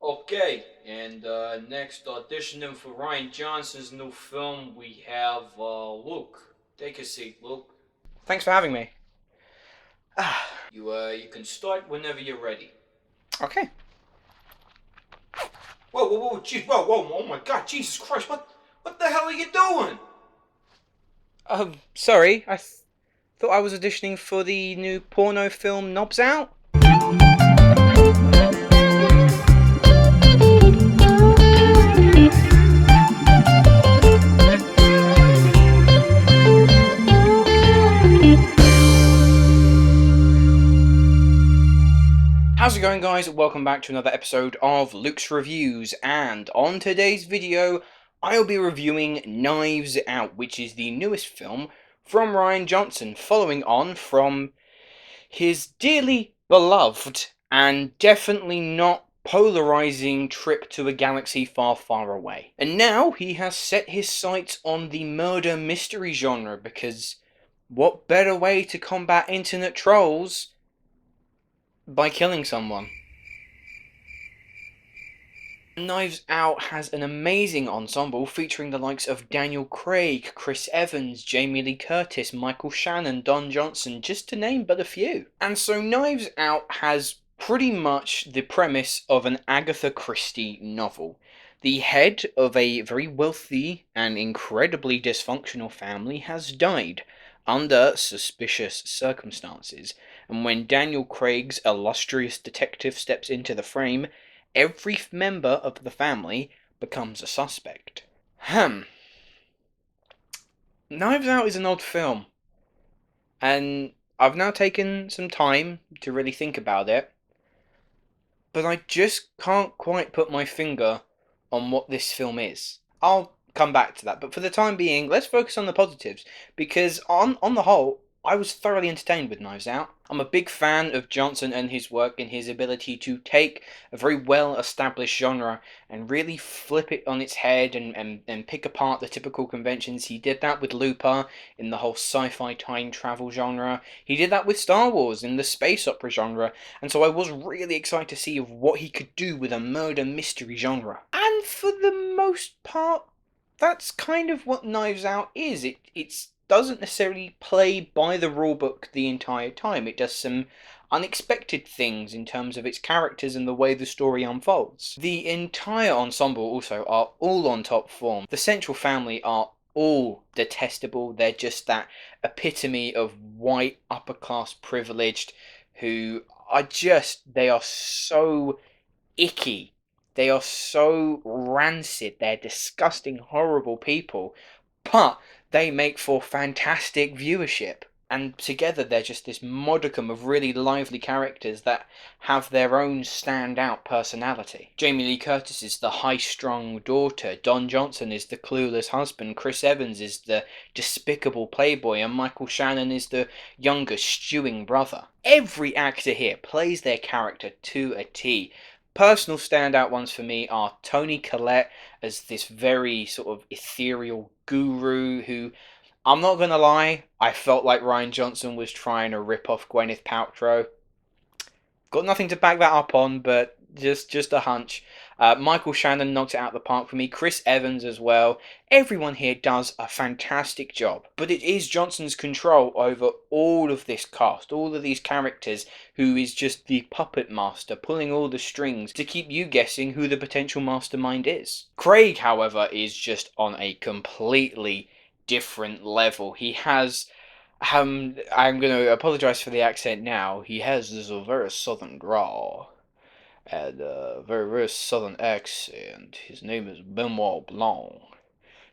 Okay, and next auditioning for Rian Johnson's new film, we have Luke. Take a seat, Luke. Thanks for having me. You can start whenever you're ready. Okay. Whoa, jeez, whoa, oh my God, Jesus Christ, what the hell are you doing? Sorry, thought I was auditioning for the new porno film Knobs Out. How's it going, guys? Welcome back to another episode of Luke's Reviews, and on today's video, I'll be reviewing Knives Out, which is the newest film from Rian Johnson, following on from his dearly beloved and definitely not polarizing trip to a galaxy far, far away. And now he has set his sights on the murder mystery genre, because what better way to combat internet trolls by killing someone? Knives Out has an amazing ensemble featuring the likes of Daniel Craig, Chris Evans, Jamie Lee Curtis, Michael Shannon, Don Johnson, just to name but a few. And so Knives Out has pretty much the premise of an Agatha Christie novel. The head of a very wealthy and incredibly dysfunctional family has died under suspicious circumstances, and when Daniel Craig's illustrious detective steps into the frame, every member of the family becomes a suspect. Knives Out is an odd film, and I've now taken some time to really think about it, but I just can't quite put my finger on what this film is. I'll come back to that, but for the time being, let's focus on the positives, because on the whole, I was thoroughly entertained with Knives Out. I'm a big fan of Johnson and his work in his ability to take a very well-established genre and really flip it on its head and pick apart the typical conventions. He did that with Looper in the whole sci-fi time travel genre. He did that with Star Wars in the space opera genre. And so I was really excited to see what he could do with a murder mystery genre. And for the most part, that's kind of what Knives Out is. It doesn't necessarily play by the rulebook the entire time. It does some unexpected things in terms of its characters and the way the story unfolds. The entire ensemble also are all on top form. The central family are all detestable. They're just that epitome of white upper class privileged who are just, they are so icky. They are so rancid. They're disgusting, horrible people. But they make for fantastic viewership. And together they're just this modicum of really lively characters that have their own standout personality. Jamie Lee Curtis is the high-strung daughter, Don Johnson is the clueless husband, Chris Evans is the despicable playboy, and Michael Shannon is the younger, stewing brother. Every actor here plays their character to a T. Personal standout ones for me are Toni Collette as this very sort of ethereal guru who, I'm not gonna lie, I felt like Rian Johnson was trying to rip off Gwyneth Paltrow. Got nothing to back that up on, but just a hunch. Michael Shannon knocks it out of the park for me. Chris Evans as well. Everyone here does a fantastic job. But it is Johnson's control over all of this cast, all of these characters, who is just the puppet master, pulling all the strings to keep you guessing who the potential mastermind is. Craig, however, is just on a completely different level. He has I'm going to apologize for the accent now. He has this very southern drawl and a very, very southern accent. His name is Benoit Blanc.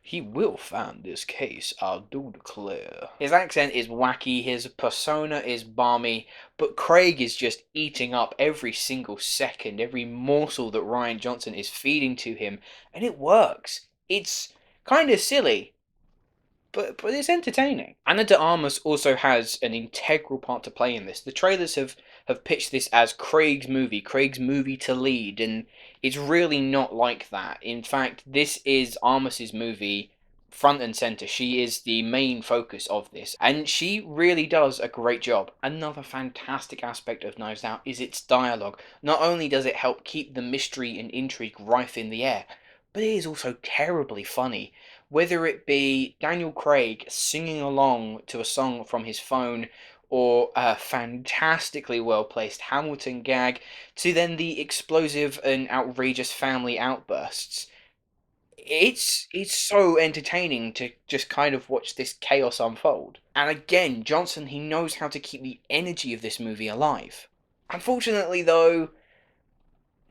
He will find this case, I do declare. His accent is wacky, his persona is balmy, but Craig is just eating up every single second, every morsel that Rian Johnson is feeding to him, and it works. It's kind of silly, but it's entertaining. Anna de Armas also has an integral part to play in this. The trailers have pitched this as Craig's movie to lead, and it's really not like that. In fact, this is Armas's movie front and center. She is the main focus of this, and she really does a great job. Another fantastic aspect of Knives Out is its dialogue. Not only does it help keep the mystery and intrigue rife in the air, but it is also terribly funny. Whether it be Daniel Craig singing along to a song from his phone, or a fantastically well-placed Hamilton gag, to then the explosive and outrageous family outbursts. It's so entertaining to just kind of watch this chaos unfold. And again, Johnson, he knows how to keep the energy of this movie alive. Unfortunately, though,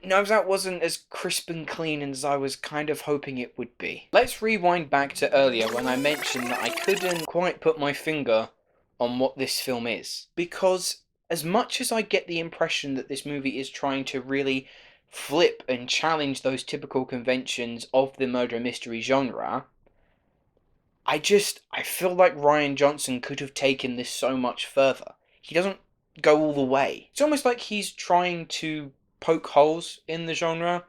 Knives Out wasn't as crisp and clean as I was kind of hoping it would be. Let's rewind back to earlier when I mentioned that I couldn't quite put my finger on what this film is. Because as much as I get the impression that this movie is trying to really flip and challenge those typical conventions of the murder mystery genre, I feel like Rian Johnson could have taken this so much further. He doesn't go all the way. It's almost like he's trying to poke holes in the genre,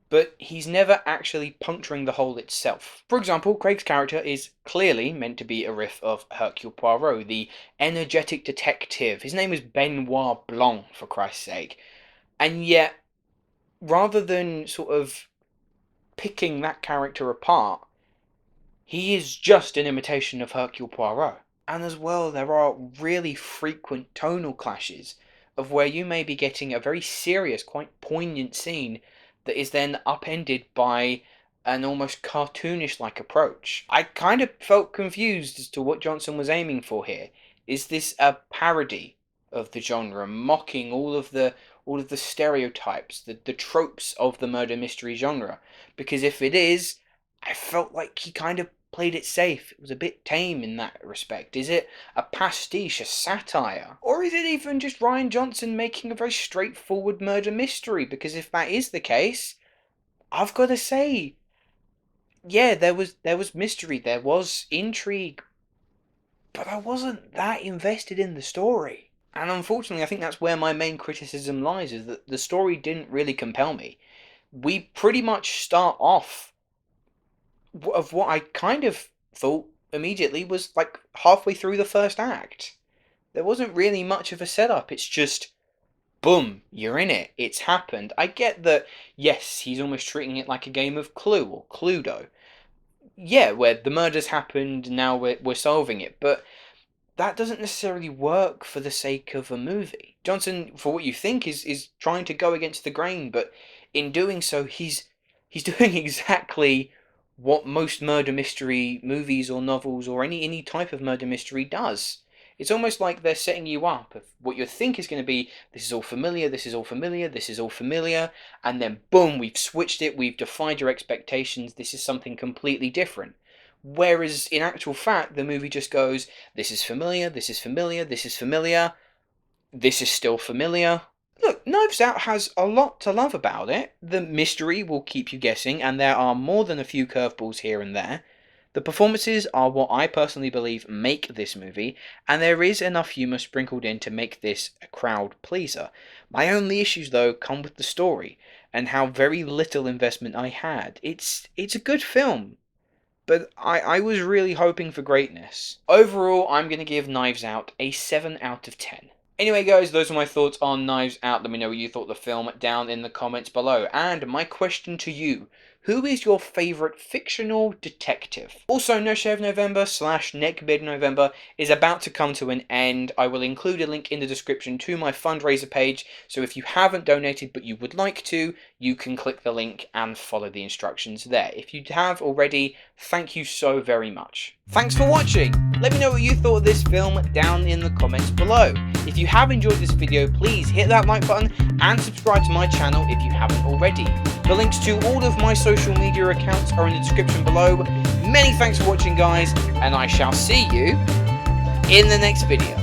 but he's never actually puncturing the hole itself. For example, Craig's character is clearly meant to be a riff of Hercule Poirot, the energetic detective. His name is Benoit Blanc, for Christ's sake. And yet, rather than sort of picking that character apart, he is just an imitation of Hercule Poirot. And as well, there are really frequent tonal clashes of where you may be getting a very serious, quite poignant scene that is then upended by an almost cartoonish-like approach. I kind of felt confused as to what Johnson was aiming for here. Is this a parody of the genre, mocking all of the stereotypes, the tropes of the murder mystery genre? Because if it is, I felt like he kind of played it safe. It was a bit tame in that respect. Is it a pastiche, a satire? Or is it even just Rian Johnson making a very straightforward murder mystery? Because if that is the case, I've got to say, yeah, there was mystery, there was intrigue, but I wasn't that invested in the story. And unfortunately, I think that's where my main criticism lies, is that the story didn't really compel me. We pretty much start off of what I kind of thought immediately was like halfway through the first act. There wasn't really much of a setup. It's just, boom, you're in it. It's happened. I get that, yes, he's almost treating it like a game of Clue or Cluedo. Yeah, where the murder's happened, now we're solving it. But that doesn't necessarily work for the sake of a movie. Johnson, for what you think, is trying to go against the grain, but in doing so, he's doing exactly what most murder mystery movies or novels or any type of murder mystery does. It's almost like they're setting you up of what you think is going to be, this is all familiar, this is all familiar, this is all familiar, and then boom, we've switched it, we've defied your expectations, this is something completely different. Whereas in actual fact, the movie just goes, this is familiar, this is familiar, this is familiar, this is still familiar. Look, Knives Out has a lot to love about it. The mystery will keep you guessing, and there are more than a few curveballs here and there. The performances are what I personally believe make this movie, and there is enough humour sprinkled in to make this a crowd pleaser. My only issues, though, come with the story, and how very little investment I had. It's a good film, but I was really hoping for greatness. Overall, I'm going to give Knives Out a 7 out of 10. Anyway guys, those are my thoughts on Knives Out. Let me know what you thought of the film down in the comments below. And my question to you, who is your favourite fictional detective? Also, No Shave November / Neckbeard November is about to come to an end. I will include a link in the description to my fundraiser page, so if you haven't donated but you would like to, you can click the link and follow the instructions there. If you have already, thank you so very much. Thanks for watching! Let me know what you thought of this film down in the comments below. If you have enjoyed this video, please hit that like button and subscribe to my channel if you haven't already. The links to all of my social media accounts are in the description below. Many thanks for watching guys, and I shall see you in the next video.